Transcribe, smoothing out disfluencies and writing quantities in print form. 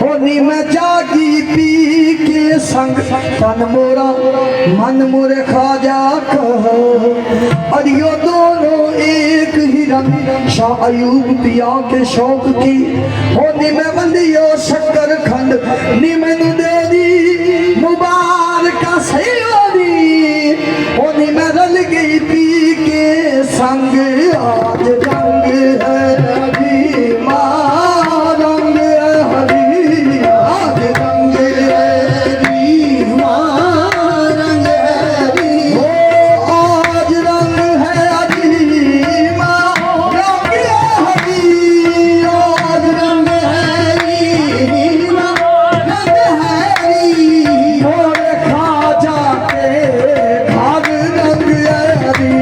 होनी में जागी पी के संग तन मोरा मन मोरे खाजा कह और यो दोनों एक ही रंग शाह अयूब पिया के शौक की होनी में बंदियो शक्कर खंड नी मैनू दे दी मुबारक सयोरी होनी में रल गई पी के संग आज रंग है रवि माँ रंग है हरी आज रंग है हरी माँ रंग है हरी हो आज रंग है हरी माँ रंग है हरी आज रंग है हरी माँ रंग है हरी हो खा जाते भाग रंग है हरी